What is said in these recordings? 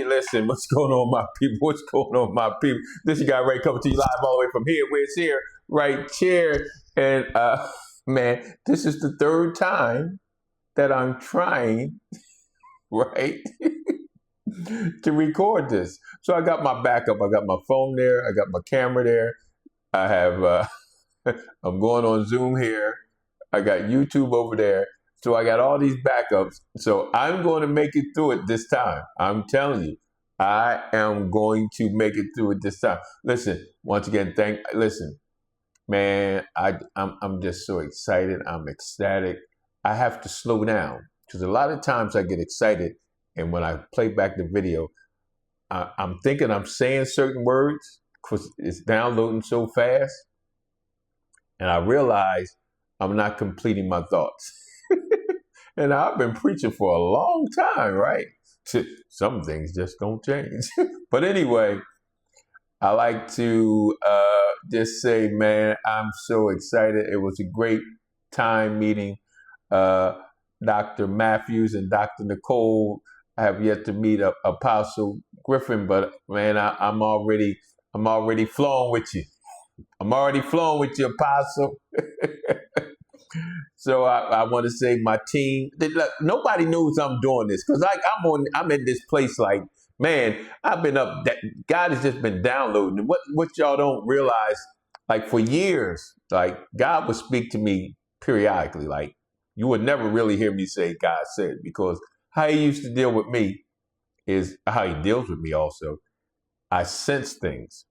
listen, what's going on, my people? What's going on, my people? This guy Ray coming to you live all the way from here. Where it's here, right here. And man, this is the third time that I'm trying, right, to record this. So I got my backup. I got my phone there. I got my camera there. I have, I'm going on Zoom here. I got YouTube over there. So I got all these backups. So I'm going to make it through it this time. I'm telling you, I am going to make it through it this time. Listen, once again, listen, man, I'm just so excited. I'm ecstatic. I have to slow down because a lot of times I get excited. And when I play back the video, I'm thinking I'm saying certain words because it's downloading so fast. And I realize I'm not completing my thoughts. And I've been preaching for a long time, right? Some things just don't change. But anyway, I like to just say, man, I'm so excited. It was a great time meeting Dr. Matthews and Dr. Nicole. I have yet to meet Apostle Griffin, but man, I'm already flowing with you. I'm already flowing with you, Apostle. So I want to say my team. Look, nobody knows I'm doing this because I'm in this place like, man, I've been up. God has just been downloading. What y'all don't realize, like for years, like God would speak to me periodically. Like you would never really hear me say God said, because how he used to deal with me is how he deals with me also. I sense things.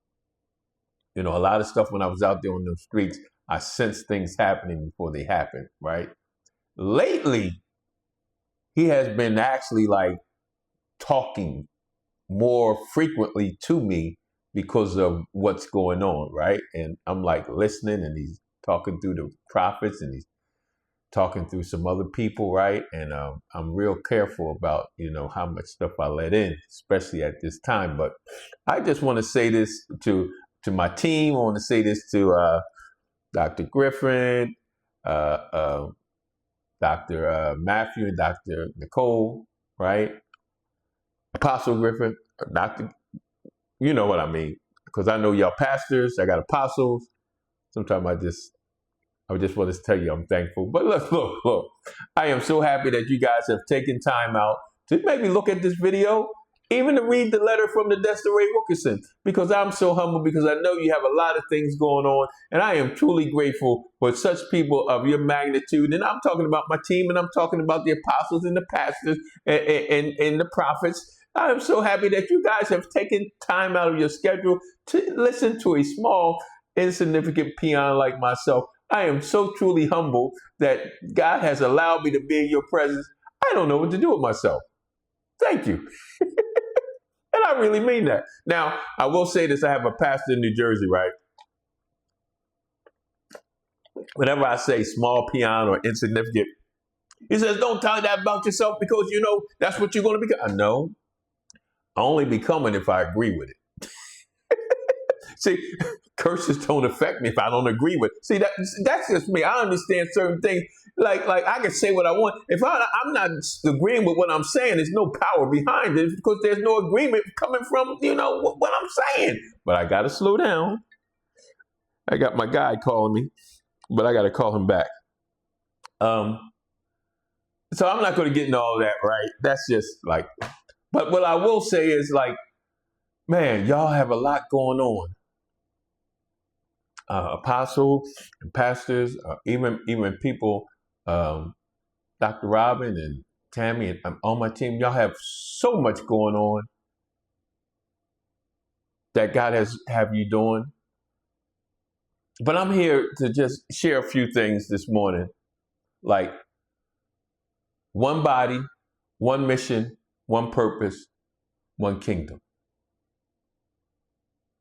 You know, a lot of stuff when I was out there on the streets, I sense things happening before they happen, right? Lately, he has been actually like talking more frequently to me because of what's going on, right? And I'm like listening, and he's talking through the prophets, and he's talking through some other people, right? And I'm real careful about, you know, how much stuff I let in, especially at this time. But I just want to say this to my team. I want to say this to Dr. Griffin, Dr. Matthew, and Dr. Nicole, right? Apostle Griffin, Dr. You know what I mean? Because I know y'all pastors, I got apostles. Sometimes I just want to tell you I'm thankful. But look. I am so happy that you guys have taken time out to maybe look at this video, even to read the letter from the Desiree Wilkerson, because I'm so humble, because I know you have a lot of things going on, and I am truly grateful for such people of your magnitude. And I'm talking about my team, and I'm talking about the apostles and the pastors and the prophets. I am so happy that you guys have taken time out of your schedule to listen to a small, insignificant peon like myself. I am so truly humble that God has allowed me to be in your presence. I don't know what to do with myself. Thank you. And I really mean that. Now, I will say this. I have a pastor in New Jersey, right? Whenever I say small peon or insignificant, he says, don't tell that about yourself because, you know, that's what you're going to become. I know. I only become it if I agree with it. See, curses don't affect me if I don't agree with it. See, that's just me. I understand certain things. Like I can say what I want. If I'm not agreeing with what I'm saying, there's no power behind it because there's no agreement coming from, you know, what I'm saying. But I got to slow down. I got my guy calling me, but I got to call him back. So I'm not going to get into all that, right? That's just like, but what I will say is like, man, y'all have a lot going on. Apostles and pastors, even people, Dr. Robin and Tammy and on my team, y'all have so much going on that God has have you doing. But I'm here to just share a few things this morning, like one body, one mission, one purpose, one kingdom.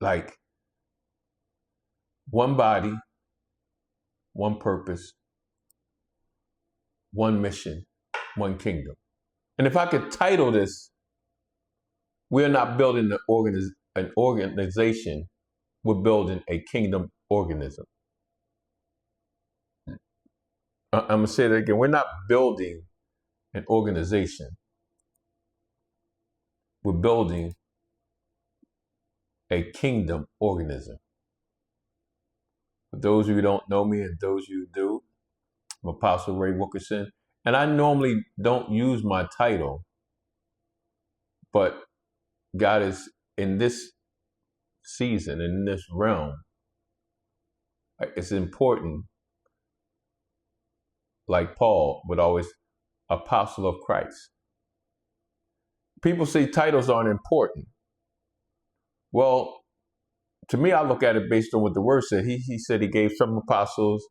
Like one body, one purpose, one mission, one kingdom. And if I could title this, we're not building an organization, we're building a kingdom organism. I'm going to say that again. We're not building an organization. we're building a kingdom organism. For those of you who don't know me and those of you who do, I'm Apostle Ray Wilkerson, and I normally don't use my title, but God is in this season, in this realm, it's important, like Paul would always, apostle of Christ. People say titles aren't important. Well, to me, I look at it based on what the word said. He said he gave some apostles,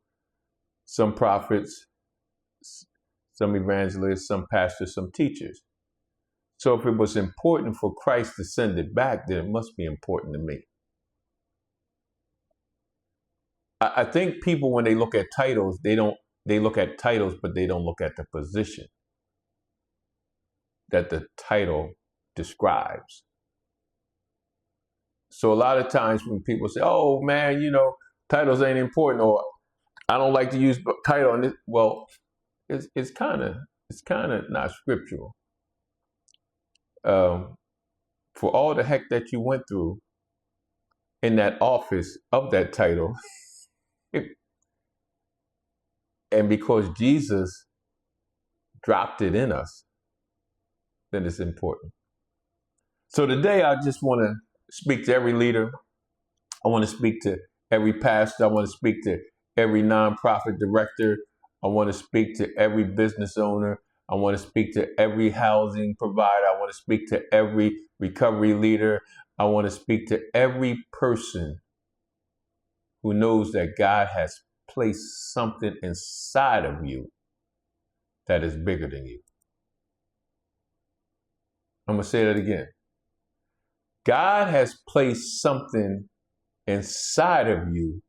some prophets, some evangelists, some pastors, some teachers. So if it was important for Christ to send it back, then it must be important to me. I think people, when they look at titles, they look at titles, but they don't look at the position that the title describes. So a lot of times when people say, oh man, titles ain't important, or I don't like to use title on this, well, it's kind of not scriptural. For all the heck that you went through in that office of that title, and because Jesus dropped it in us, then it's important. So today I just want to speak to every leader. I want to speak to every pastor. I want to speak to every nonprofit director. I want to speak to every business owner. I want to speak to every housing provider. I want to speak to every recovery leader. I want to speak to every person who knows that God has placed something inside of you that is bigger than you. I'm going to say that again. God has placed something inside of you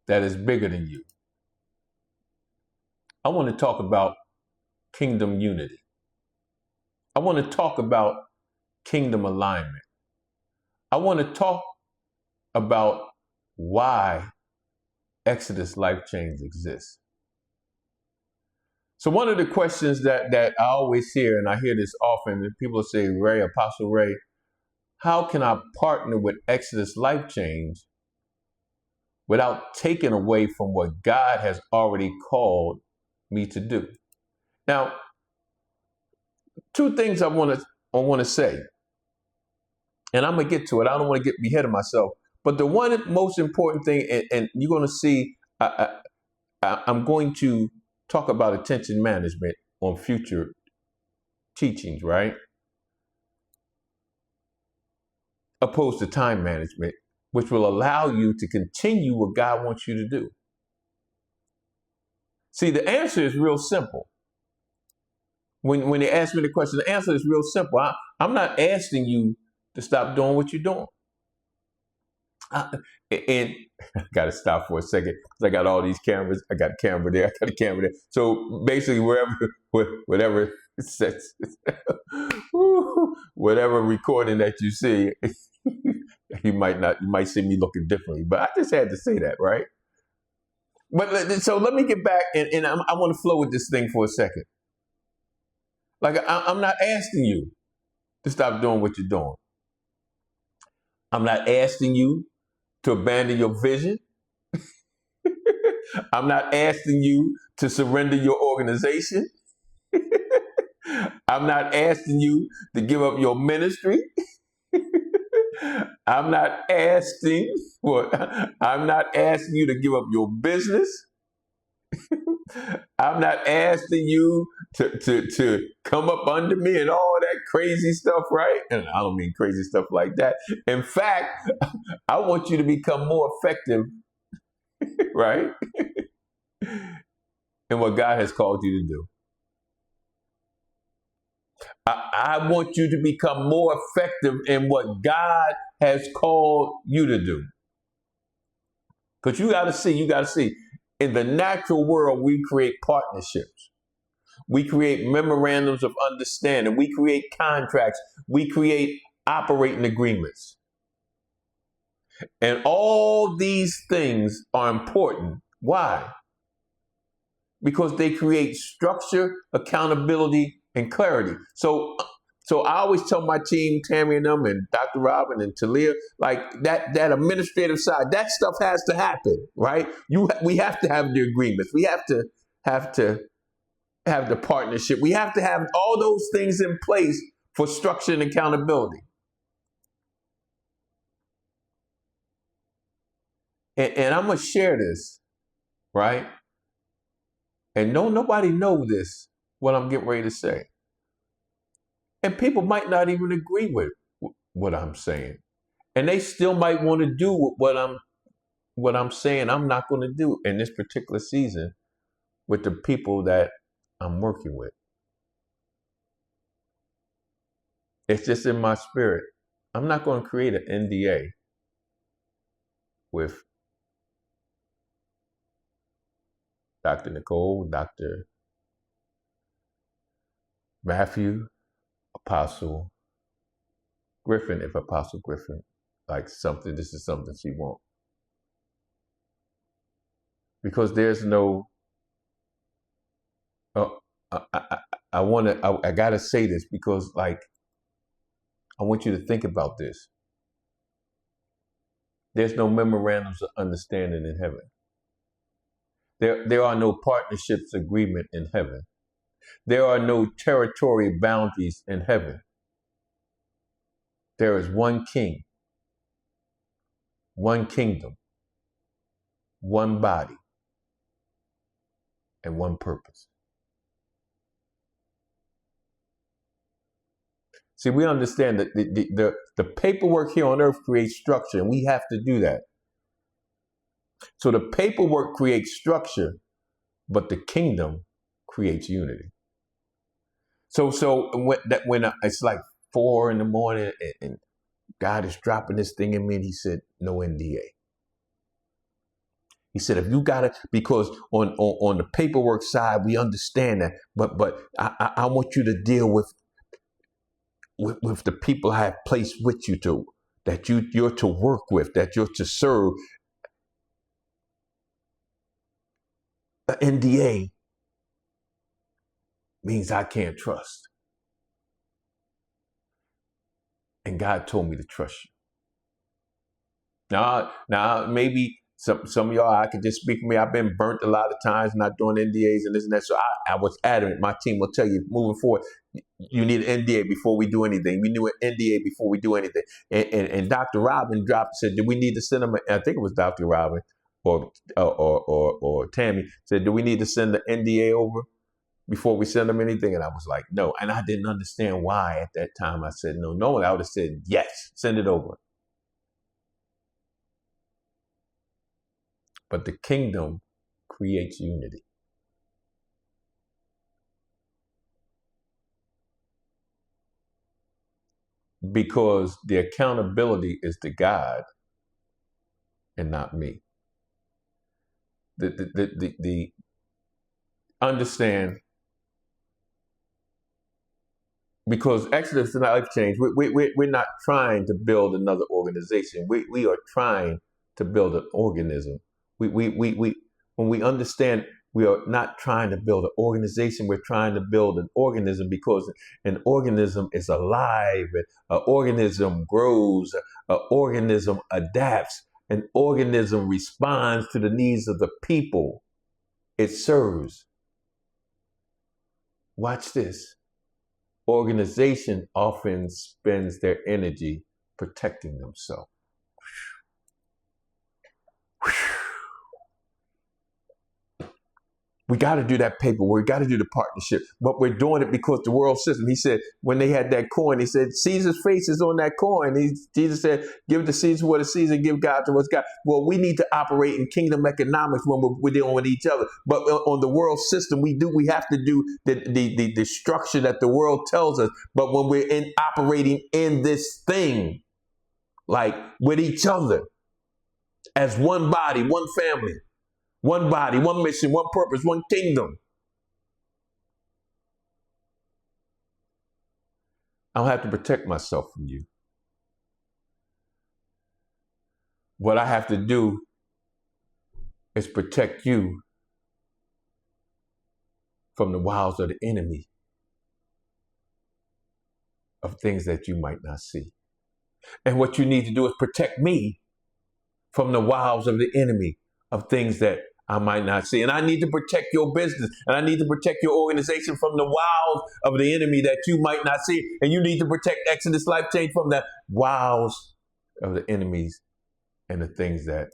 that is bigger than you. I want to talk about kingdom unity. I want to talk about kingdom alignment. I want to talk about why Exodus Life Change exists. So one of the questions that I always hear, and I hear this often, and people say, Ray, Apostle Ray, how can I partner with Exodus Life Change without taking away from what God has already called me to do? Now, two things I want to say, and I'm going to get to it. I don't want to get ahead of myself. But the one most important thing, and you're going to see, I'm going to talk about attention management on future teachings, right? Opposed to time management, which will allow you to continue what God wants you to do. See, the answer is real simple. When they ask me the question, the answer is real simple. I'm not asking you to stop doing what you're doing. And I got to stop for a second because I got all these cameras. I got a camera there. I got a camera there. So basically, whatever whatever recording that you see, you might see me looking differently. But I just had to say that, right? But so let me get back, and I want to flow with this thing for a second. Like I'm not asking you to stop doing what you're doing. I'm not asking you to abandon your vision. I'm not asking you to surrender your organization. I'm not asking you to give up your ministry. I'm not asking you to give up your business. I'm not asking you to come up under me and all that crazy stuff, right? And I don't mean crazy stuff like that. In fact, I want you to become more effective, right? In what God has called you to do. I want you to become more effective in what God has called you to do. Because you got to see, in the natural world, we create partnerships. We create memorandums of understanding. We create contracts. We create operating agreements. And all these things are important. Why? Because they create structure, accountability, and clarity. So So I always tell my team, Tammy and them, and Dr. Robin and Talia, like that administrative side, that stuff has to happen, right? We have to have the agreements. We have to have the partnership. We have to have all those things in place for structure and accountability. And I'm gonna share this, right? And nobody know this, what I'm getting ready to say. And people might not even agree with what I'm saying. And they still might want to do what I'm saying I'm not going to do in this particular season with the people that I'm working with. It's just in my spirit. I'm not going to create an NDA with Dr. Nicole, Dr. Matthew, Apostle Griffin, if Apostle Griffin likes something, this is something she wants. Because there's no, I gotta say this because like, I want you to think about this. There's no memorandums of understanding in heaven. There are no partnerships agreement in heaven. There are no territory boundaries in heaven. There is one king, one kingdom, one body, and one purpose. See, we understand that the paperwork here on earth creates structure, and we have to do that. So the paperwork creates structure, but the kingdom creates unity. So when it's like 4 a.m. and God is dropping this thing in me, and he said, no NDA. He said, if you got it, because on the paperwork side, we understand that, but I want you to deal with the people I have placed with you that you're to work with, that you're to serve. An NDA means I can't trust. And God told me to trust you. Now maybe some of y'all, I could just speak for me. I've been burnt a lot of times not doing NDAs and this and that. So I was adamant. My team will tell you moving forward, you need an NDA before we do anything. We need an NDA before we do anything. And Dr. Robin said, do we need to send them? I think it was Dr. Robin or Tammy said, do we need to send the NDA over before we send them anything? And I was like, no. And I didn't understand why at that time I said no. Normally I would have said, yes, send it over. But the kingdom creates unity. Because the accountability is to God and not me. The understand, because Exodus and Life Change, we're not trying to build another organization. We are trying to build an organism. When we understand, we are not trying to build an organization. We're trying to build an organism, because an organism is alive. An organism grows. An organism adapts. An organism responds to the needs of the people it serves. Watch this. Organization often spends their energy protecting themselves. We got to do that paperwork. We got to do the partnership. But we're doing it because the world system. He said, when they had that coin, he said, Caesar's face is on that coin. Jesus said, give the Caesar what is Caesar, give God to what's God. Well, we need to operate in kingdom economics when we're dealing with each other. But on the world system, we have to do the structure that the world tells us. But when we're operating in this thing, like with each other, as one body, one family, one body, one mission, one purpose, one kingdom, I don't have to protect myself from you. What I have to do is protect you from the wiles of the enemy. of things that you might not see. And what you need to do is protect me from the wiles of the enemy of things that I might not see. And I need to protect your business, and I need to protect your organization from the wiles of the enemy that you might not see. And you need to protect Exodus Life Change from the wiles of the enemies and the things that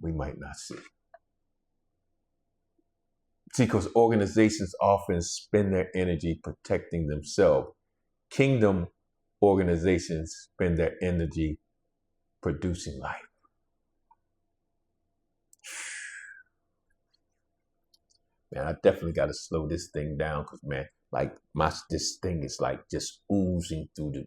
we might not see. See, because organizations often spend their energy protecting themselves. Kingdom organizations spend their energy producing life. Man, I definitely got to slow this thing down because, man, like this thing is like just oozing through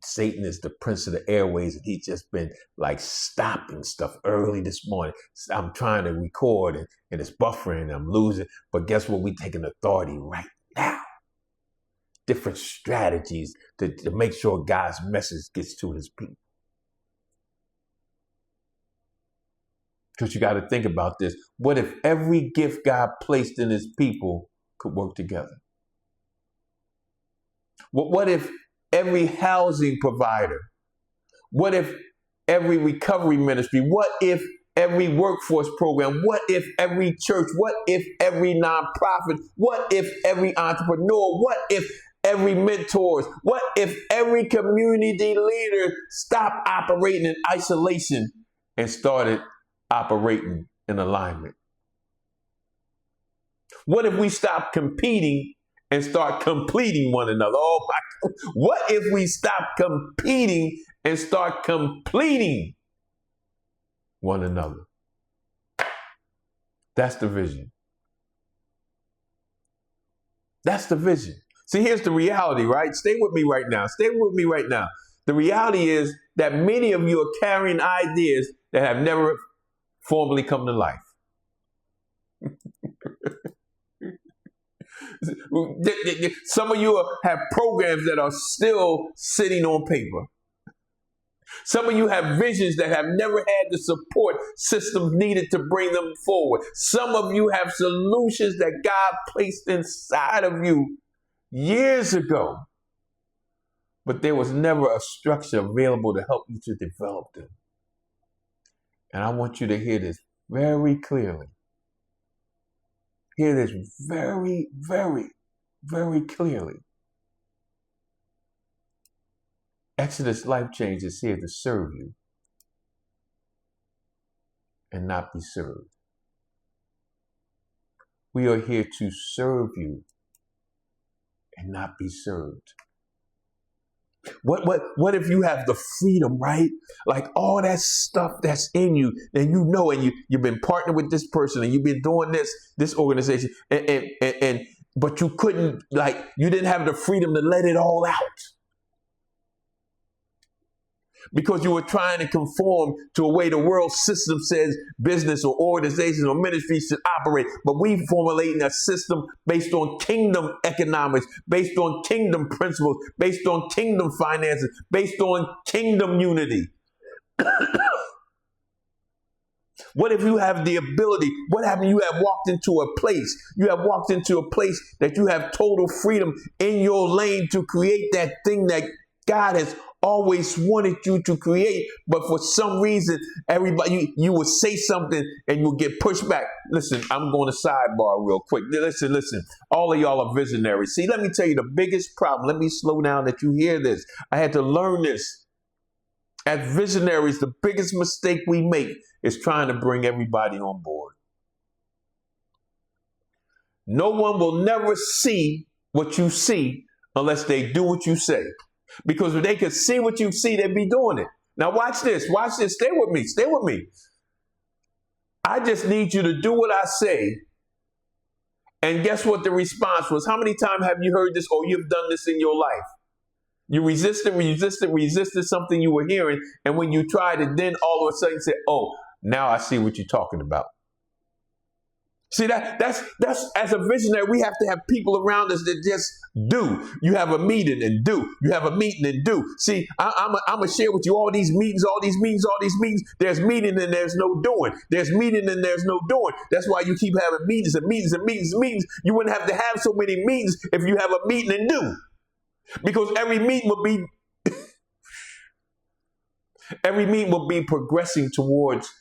Satan is the prince of the airways, and he's just been like stopping stuff early this morning. I'm trying to record and it's buffering and I'm losing. But guess what? We're taking authority right now. Different strategies to make sure God's message gets to his people. Because you got to think about this. What if every gift God placed in his people could work together? What if every housing provider? What if every recovery ministry? What if every workforce program? What if every church? What if every nonprofit? What if every entrepreneur? What if every mentors? What if every community leader stopped operating in isolation and started operating in alignment? What if we stop competing and start completing one another? Oh my God. What if we stop competing and start completing one another? That's the vision. That's the vision. See, here's the reality, right? Stay with me right now. Stay with me right now. The reality is that many of you are carrying ideas that have never formally come to life. Some of you have programs that are still sitting on paper. Some of you have visions that have never had the support systems needed to bring them forward. Some of you have solutions that God placed inside of you years ago, but there was never a structure available to help you to develop them. And I want you to hear this very clearly. Hear this very, very, very clearly. Exodus Life Change is here to serve you and not be served. We are here to serve you and not be served. What if you have the freedom, right? Like all that stuff that's in you, and you know, and you've been partnering with this person, and you've been doing this organization, but you couldn't, like, you didn't have the freedom to let it all out because you were trying to conform to a way the world system says business or organizations or ministries should operate. But we formulating a system based on kingdom economics, based on kingdom principles, based on kingdom finances, based on kingdom unity. What if you have the ability? What happened? You have walked into a place. You have walked into a place that you have total freedom in your lane to create that thing that God has always wanted you to create, but for some reason, everybody, you will say something and you'll get pushed back. Listen, I'm going to sidebar real quick. Listen. All of y'all are visionaries. See, let me tell you the biggest problem. Let me slow down that you hear this. I had to learn this. As visionaries, the biggest mistake we make is trying to bring everybody on board. No one will never see what you see unless they do what you say. Because if they could see what you see, they'd be doing it. Now watch this. Stay with me. I just need you to do what I say. And guess what the response was? How many times have you heard this or you've done this in your life? You resisted something you were hearing. And when you tried it, then all of a sudden you said, oh, now I see what you're talking about. See, that's as a visionary, we have to have people around us that just do. You have a meeting and do. You have a meeting and do. See, I'm going to share with you all these meetings, all these meetings, all these meetings. There's meeting and there's no doing. There's meeting and there's no doing. That's why you keep having meetings and meetings and meetings and meetings. You wouldn't have to have so many meetings if you have a meeting and do. Because every meeting will be progressing towards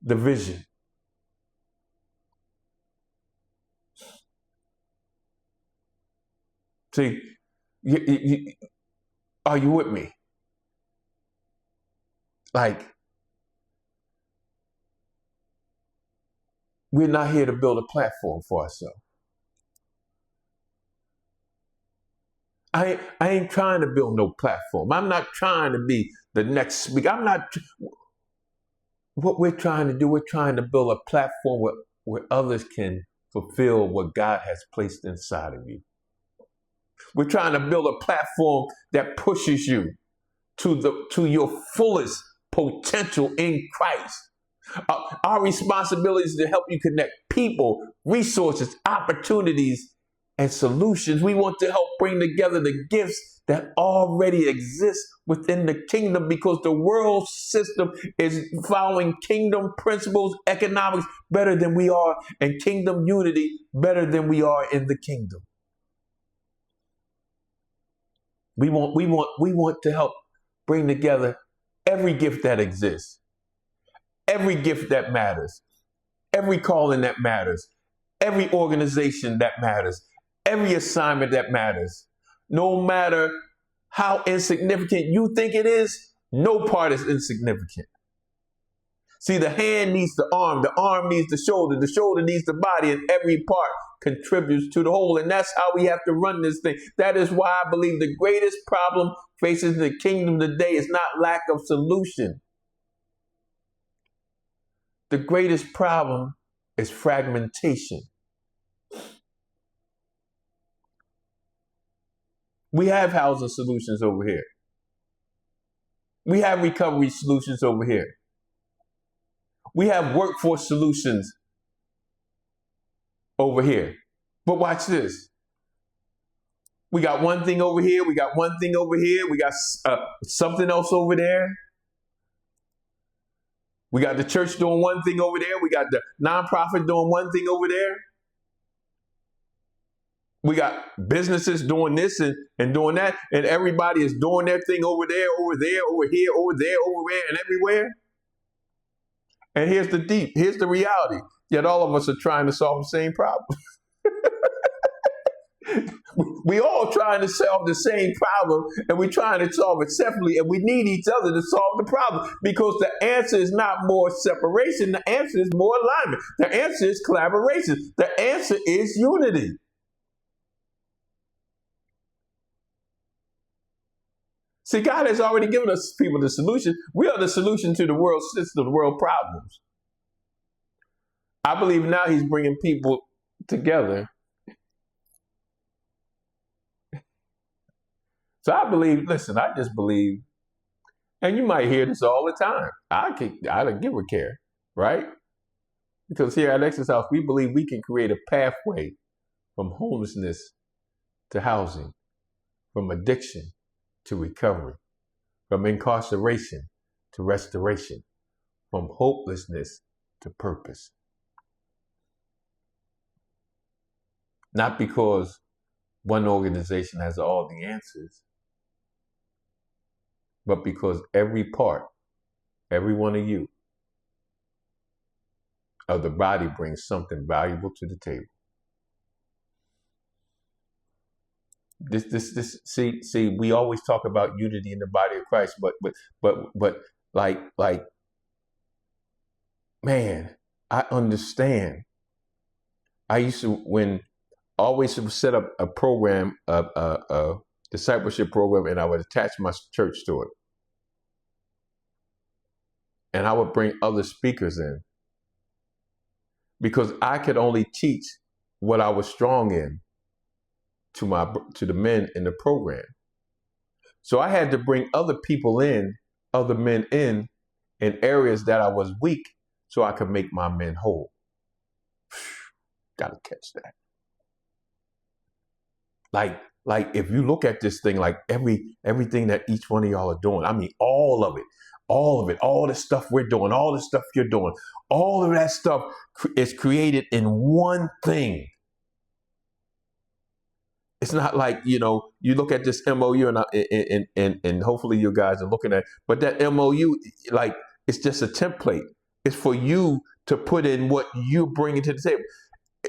the vision. See, are you with me? Like, we're not here to build a platform for ourselves. I ain't trying to build no platform. I'm not trying to be the next speaker. What we're trying to do, we're trying to build a platform where others can fulfill what God has placed inside of you. We're trying to build a platform that pushes you to your fullest potential in Christ. Our responsibility is to help you connect people, resources, opportunities, and solutions. We want to help bring together the gifts that already exist within the kingdom, because the world system is following kingdom principles, economics better than we are, and kingdom unity better than we are in the kingdom. We want to help bring together every gift that exists, every gift that matters, every calling that matters, every organization that matters, every assignment that matters. No matter how insignificant you think it is, no part is insignificant. See, the hand needs the arm needs the shoulder needs the body, and every part contributes to the whole. And that's how we have to run this thing. That is why I believe the greatest problem facing the kingdom today is not lack of solution. The greatest problem is fragmentation. We have housing solutions over here. We have recovery solutions over here. We have workforce solutions over here. But watch this. We got one thing over here. We got one thing over here. We got something else over there. We got the church doing one thing over there. We got the nonprofit doing one thing over there. We got businesses doing this and doing that. And everybody is doing their thing over there, over there, over here, over there, over there, and everywhere. And here's the reality. Yet all of us are trying to solve the same problem. We all trying to solve the same problem, and we're trying to solve it separately, and we need each other to solve the problem, because the answer is not more separation. The answer is more alignment. The answer is collaboration. The answer is unity. See, God has already given us people the solution. We are the solution to the world system, the world problems. I believe now he's bringing people together. So I believe, listen, I just believe, and you might hear this all the time. I don't give a care, right? Because here at Exodus House, we believe we can create a pathway from homelessness to housing, from addiction to recovery, from incarceration to restoration, from hopelessness to purpose. Not because one organization has all the answers, but because every part, every one of you, of the body brings something valuable to the table. See, we always talk about unity in the body of Christ, but like, man, I understand. I used to always set up a program, a discipleship program, and I would attach my church to it. And I would bring other speakers in, because I could only teach what I was strong in to the men in the program. So I had to bring other people in, other men in areas that I was weak, so I could make my men whole. Got to catch that. Like if you look at this thing, like everything that each one of y'all are doing, I mean, all of it, all the stuff we're doing, all the stuff you're doing, all of that stuff is created in one thing. It's not like, you look at this MOU and hopefully you guys are looking at, but that MOU, like, it's just a template. It's for you to put in what you're bringing to the table.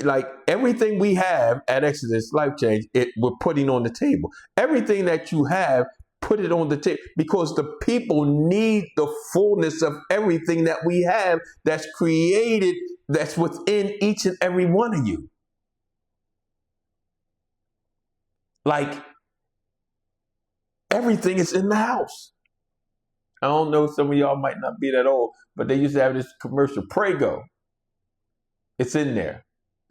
Like everything we have at Exodus Life Change, we're putting on the table. Everything that you have, put it on the table, because the people need the fullness of everything that we have that's created, that's within each and every one of you. Like everything is in the house. I don't know, some of y'all might not be that old, but they used to have this commercial, Prego. It's in there.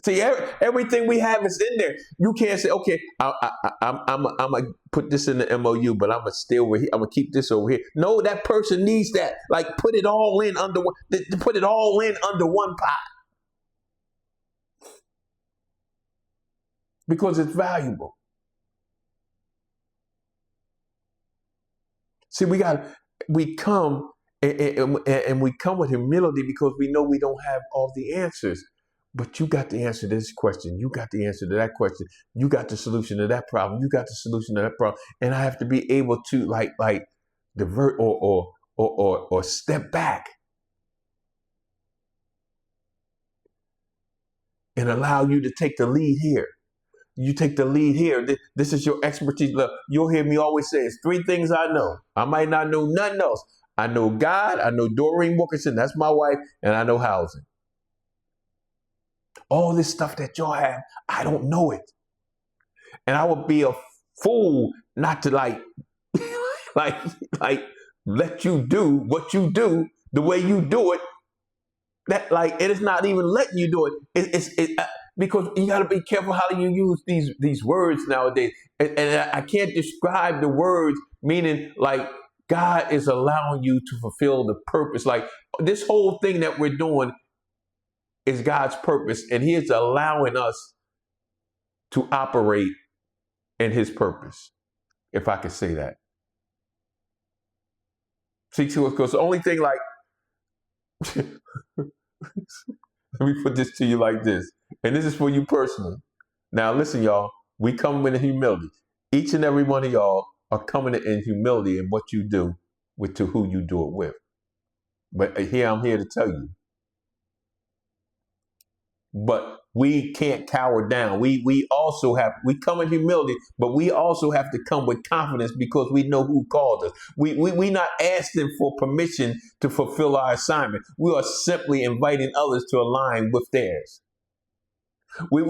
See, everything we have is in there. You can't say, okay, I'm gonna put this in the MOU, but I'm gonna stay over here. I'm gonna keep this over here. No, that person needs that. Like, put it all in under one pot, because it's valuable. See, we come and we come with humility because we know we don't have all the answers. But you got the answer to this question. You got the answer to that question. You got the solution to that problem. You got the solution to that problem. And I have to be able to like divert or step back and allow you to take the lead here. You take the lead here. This is your expertise. Look, you'll hear me always say, it's 3 things I know. I might not know nothing else. I know God, I know Doreen Wilkerson, that's my wife, and I know housing. All this stuff that y'all have, I don't know it. And I would be a fool not to like let you do what you do the way you do it. That, like, it is not even letting you do it. It's because you got to be careful how you use these words nowadays. And I can't describe the words, meaning like God is allowing you to fulfill the purpose. Like this whole thing that we're doing is God's purpose, and He is allowing us to operate in His purpose, if I could say that. See, because the only thing, like, let me put this to you like this, and this is for you personally. Now, listen, y'all, we come in humility. Each and every one of y'all are coming in humility in what you do to who you do it with. But I'm here to tell you, but we can't cower down. We come in humility, but we also have to come with confidence because we know who called us. We not asking for permission to fulfill our assignment. We are simply inviting others to align with theirs. We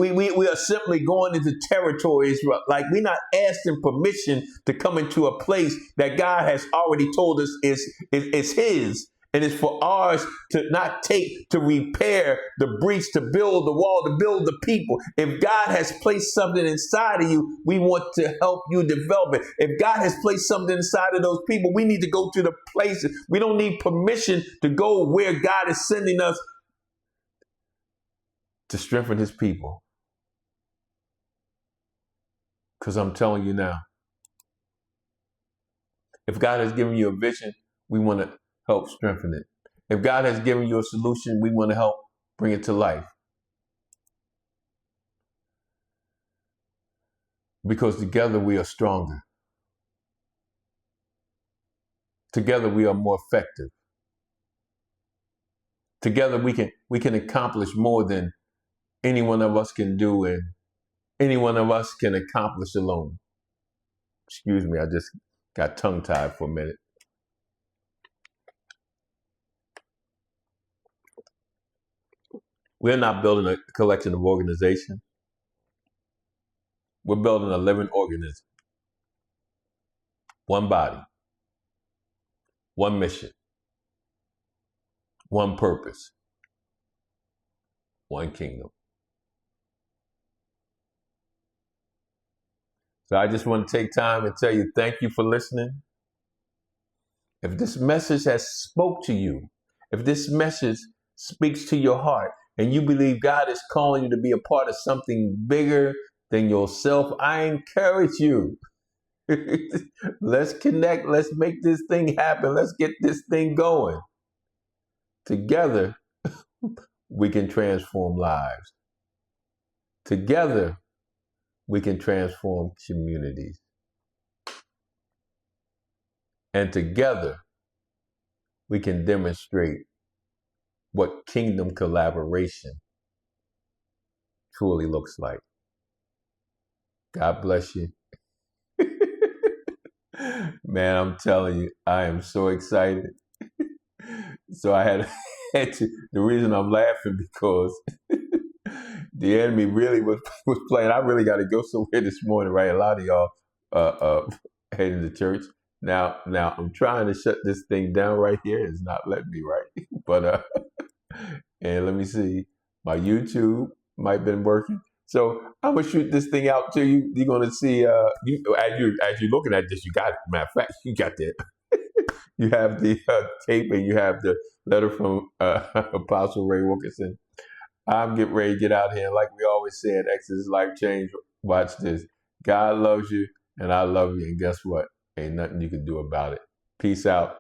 are simply going into territories, like we're not asking permission to come into a place that God has already told us is His. And it's for ours to not take, to repair the breach, to build the wall, to build the people. If God has placed something inside of you, we want to help you develop it. If God has placed something inside of those people, we need to go to the places. We don't need permission to go where God is sending us to strengthen His people. Because I'm telling you now, if God has given you a vision, we want to help strengthen it. If God has given you a solution, we want to help bring it to life. Because together we are stronger. Together we are more effective. Together we can accomplish more than any one of us can do and any one of us can accomplish alone. Excuse me, I just got tongue-tied for a minute. We're not building a collection of organizations. We're building a living organism. One body, one mission, one purpose, one kingdom. So I just want to take time and tell you thank you for listening. If this message has spoke to you, if this message speaks to your heart, and you believe God is calling you to be a part of something bigger than yourself, I encourage you. Let's connect. Let's make this thing happen. Let's get this thing going. Together, we can transform lives. Together, we can transform communities. And together, we can demonstrate what kingdom collaboration truly looks like. God bless you. Man, I'm telling you, I am so excited. So I had to, the reason I'm laughing because the enemy really was playing. I really got to go somewhere this morning, right? A lot of y'all heading to church. Now I'm trying to shut this thing down right here. It's not letting me, right? But and let me see. My YouTube might have been working. So I'm gonna shoot this thing out to you. You're gonna see as you're looking at this, you got, matter of fact, you got that. You have the tape and you have the letter from Apostle Ray Wilkerson. I'm getting ready to get out here. Like we always say at Exodus Life Change, watch this. God loves you and I love you. And guess what? Ain't nothing you can do about it. Peace out.